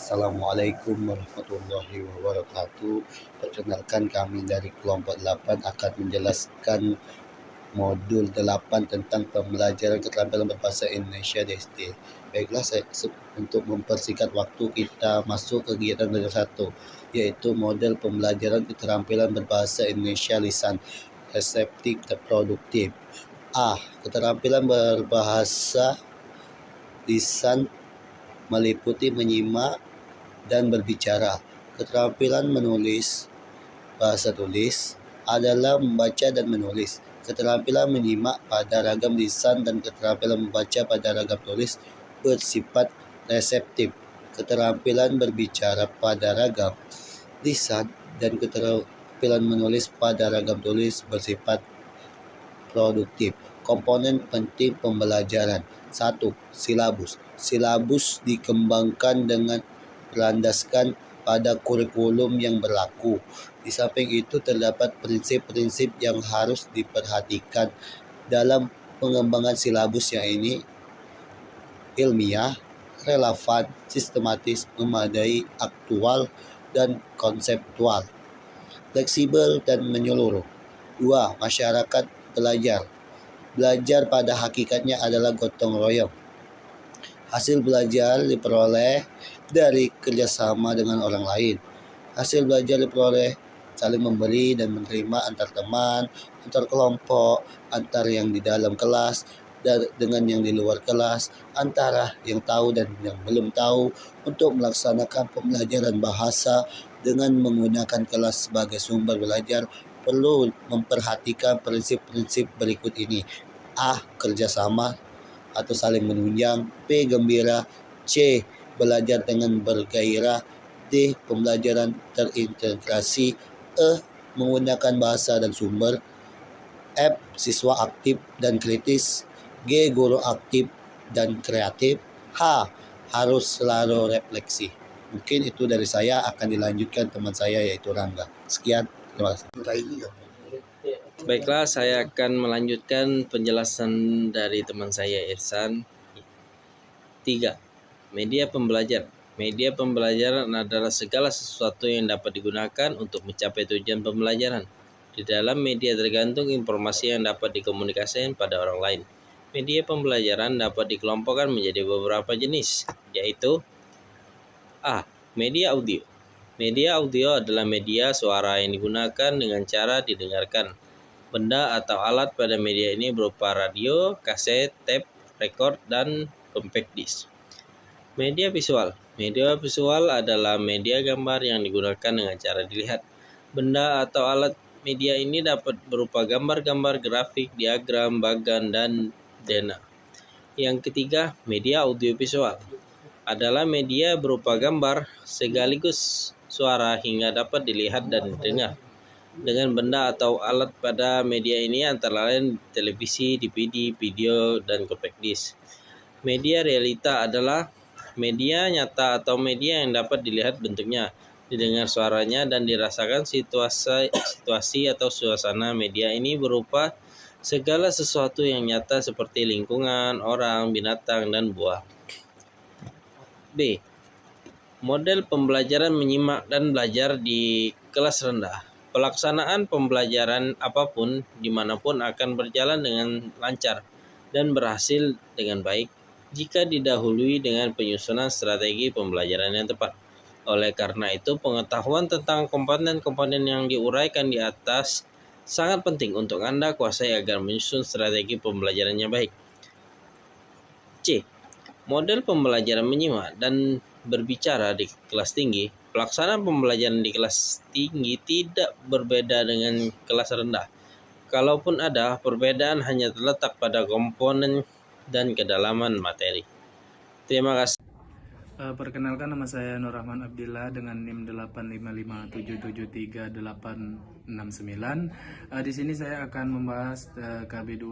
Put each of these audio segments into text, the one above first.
Assalamualaikum warahmatullahi wabarakatuh. Perkenalkan, kami dari kelompok 8 akan menjelaskan modul 8 tentang pembelajaran keterampilan berbahasa Indonesia DSD. Baiklah, untuk mempersingkat waktu, kita masuk ke kegiatan belajar 1, yaitu model pembelajaran keterampilan berbahasa Indonesia lisan, reseptif dan produktif. Keterampilan berbahasa lisan meliputi menyimak dan berbicara. Keterampilan menulis bahasa tulis adalah membaca dan menulis. Keterampilan menyimak pada ragam lisan dan keterampilan membaca pada ragam tulis bersifat reseptif. Keterampilan berbicara pada ragam lisan dan keterampilan menulis pada ragam tulis bersifat produktif. Komponen penting pembelajaran. 1. Silabus. Silabus dikembangkan dengan berlandaskan pada kurikulum yang berlaku. Di samping itu, terdapat prinsip-prinsip yang harus diperhatikan dalam pengembangan silabus, yang ini ilmiah, relevan, sistematis, memadai, aktual, dan konseptual, fleksibel, dan menyeluruh. 2. Masyarakat belajar. Belajar pada hakikatnya adalah gotong royong. Hasil belajar diperoleh dari kerjasama dengan orang lain. Hasil belajar diperoleh saling memberi dan menerima antar teman, antar kelompok, antar yang di dalam kelas dan dengan yang di luar kelas, antara yang tahu dan yang belum tahu. Untuk melaksanakan pembelajaran bahasa dengan menggunakan kelas sebagai sumber belajar, perlu memperhatikan prinsip-prinsip berikut ini. Kerjasama atau saling menunjang. B. Gembira. C. Belajar dengan bergairah. D. Pembelajaran terintegrasi. E. Menggunakan bahasa dan sumber. F. Siswa aktif dan kritis. G. Guru aktif dan kreatif. H. Harus selalu refleksi. Mungkin itu dari saya, akan dilanjutkan teman saya yaitu Rangga. Sekian, terima kasih. Baiklah, saya akan melanjutkan penjelasan dari teman saya Irsan. 3. Media pembelajaran. Media pembelajaran adalah segala sesuatu yang dapat digunakan untuk mencapai tujuan pembelajaran. Di dalam media tergantung informasi yang dapat dikomunikasikan pada orang lain. Media pembelajaran dapat dikelompokkan menjadi beberapa jenis, yaitu A. Media audio. Media audio adalah media suara yang digunakan dengan cara didengarkan. Benda atau alat pada media ini berupa radio, kaset, tape, record, dan compact disc. Media visual. Media visual adalah media gambar yang digunakan dengan cara dilihat. Benda atau alat media ini dapat berupa gambar-gambar, grafik, diagram, bagan, dan dena. Yang ketiga, media audiovisual adalah media berupa gambar sekaligus suara hingga dapat dilihat dan didengar. Dengan benda atau alat pada media ini antara lain televisi, DVD, video, dan compact disc. Media realita adalah media nyata atau media yang dapat dilihat bentuknya, didengar suaranya, dan dirasakan situasi atau suasana. Media ini berupa segala sesuatu yang nyata seperti lingkungan, orang, binatang, dan buah. B. Model pembelajaran menyimak dan belajar di kelas rendah. Pelaksanaan pembelajaran apapun dimanapun akan berjalan dengan lancar dan berhasil dengan baik jika didahului dengan penyusunan strategi pembelajaran yang tepat. Oleh karena itu, pengetahuan tentang komponen-komponen yang diuraikan di atas sangat penting untuk Anda kuasai agar menyusun strategi pembelajarannya baik. C. Model pembelajaran menyimak dan berbicara di kelas tinggi. Pelaksanaan pembelajaran di kelas tinggi tidak berbeda dengan kelas rendah. Kalaupun ada, perbedaan hanya terletak pada komponen dan kedalaman materi. Terima kasih. Perkenalkan, nama saya Nur Rahman Abdillah dengan NIM 855773869. Di sini saya akan membahas KB2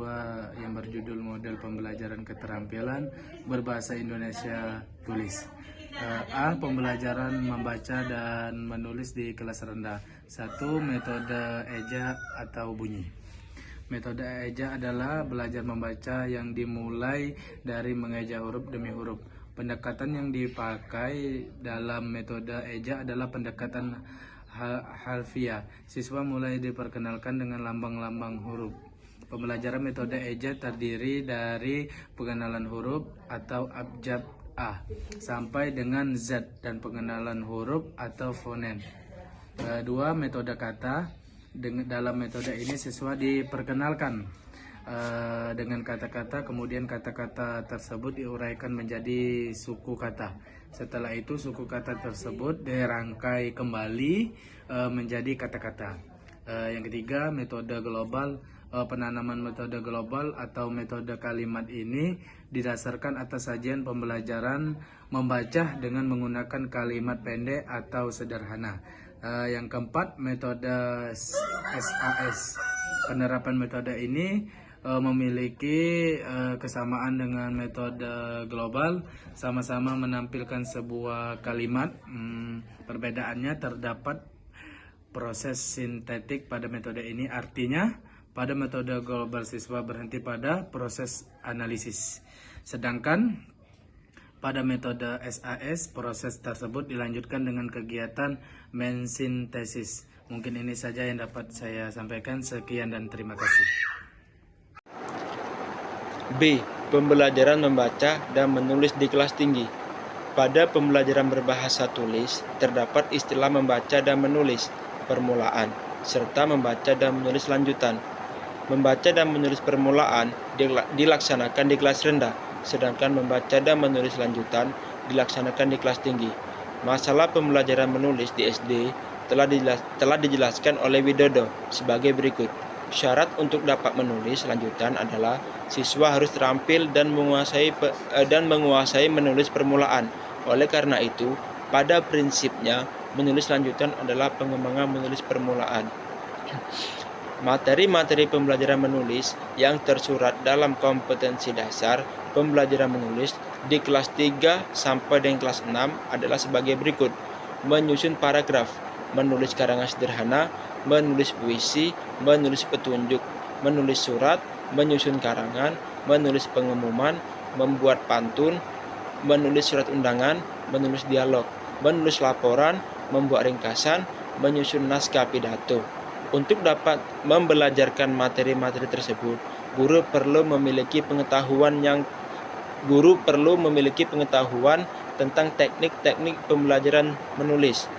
yang berjudul model pembelajaran keterampilan berbahasa Indonesia tulis. Pembelajaran membaca dan menulis di kelas rendah. 1. Metode eja atau bunyi. Metode eja adalah belajar membaca yang dimulai dari mengeja huruf demi huruf. Pendekatan yang dipakai dalam metode EJA adalah pendekatan harfiah. Siswa mulai diperkenalkan dengan lambang-lambang huruf. Pembelajaran metode EJA terdiri dari pengenalan huruf atau abjad A sampai dengan Z dan pengenalan huruf atau fonem. Dua, metode kata. Dalam metode ini siswa diperkenalkan dengan kata-kata, kemudian kata-kata tersebut diuraikan menjadi suku kata. Setelah itu suku kata tersebut dirangkai kembali menjadi kata-kata. Yang ketiga, metode global. Penanaman metode global atau metode kalimat ini didasarkan atas sajian pembelajaran membaca dengan menggunakan kalimat pendek atau sederhana. Yang keempat, metode SAS. Penerapan metode ini memiliki kesamaan dengan metode global, sama-sama menampilkan sebuah kalimat. Perbedaannya terdapat proses sintetik pada metode ini, artinya pada metode global siswa berhenti pada proses analisis, sedangkan pada metode SAS proses tersebut dilanjutkan dengan kegiatan mensintesis. Mungkin ini saja yang dapat saya sampaikan. Sekian dan terima kasih. B. Pembelajaran membaca dan menulis di kelas tinggi. Pada pembelajaran berbahasa tulis, terdapat istilah membaca dan menulis permulaan, serta membaca dan menulis lanjutan. Membaca dan menulis permulaan dilaksanakan di kelas rendah, sedangkan membaca dan menulis lanjutan dilaksanakan di kelas tinggi. Masalah pembelajaran menulis di SD telah dijelaskan oleh Widodo sebagai berikut. Syarat untuk dapat menulis lanjutan adalah siswa harus terampil dan menguasai menulis permulaan. Oleh karena itu, pada prinsipnya menulis lanjutan adalah pengembangan menulis permulaan. Materi-materi pembelajaran menulis yang tersurat dalam kompetensi dasar pembelajaran menulis di kelas 3 sampai dengan kelas 6 adalah sebagai berikut. Menyusun paragraf, menulis karangan sederhana, menulis puisi, menulis petunjuk, menulis surat, menyusun karangan, menulis pengumuman, membuat pantun, menulis surat undangan, menulis dialog, menulis laporan, membuat ringkasan, menyusun naskah pidato. Untuk dapat membelajarkan materi-materi tersebut, guru perlu memiliki pengetahuan tentang teknik-teknik pembelajaran menulis.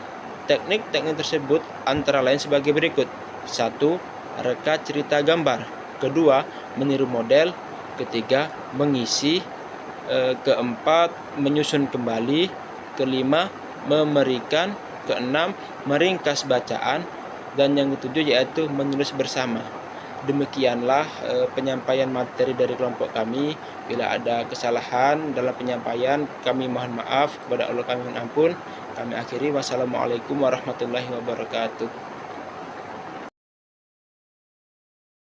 Teknik-teknik tersebut antara lain sebagai berikut. 1. Reka cerita gambar. 2. Meniru model. 3. Mengisi. 4. Menyusun kembali. 5. Memberikan. 6. Meringkas bacaan. Dan yang ketujuh yaitu menulis bersama. Demikianlah penyampaian materi dari kelompok kami. Bila ada kesalahan dalam penyampaian, kami mohon maaf. Kepada Allah kami mohon ampun. Kami akhiri. Wassalamualaikum warahmatullahi wabarakatuh.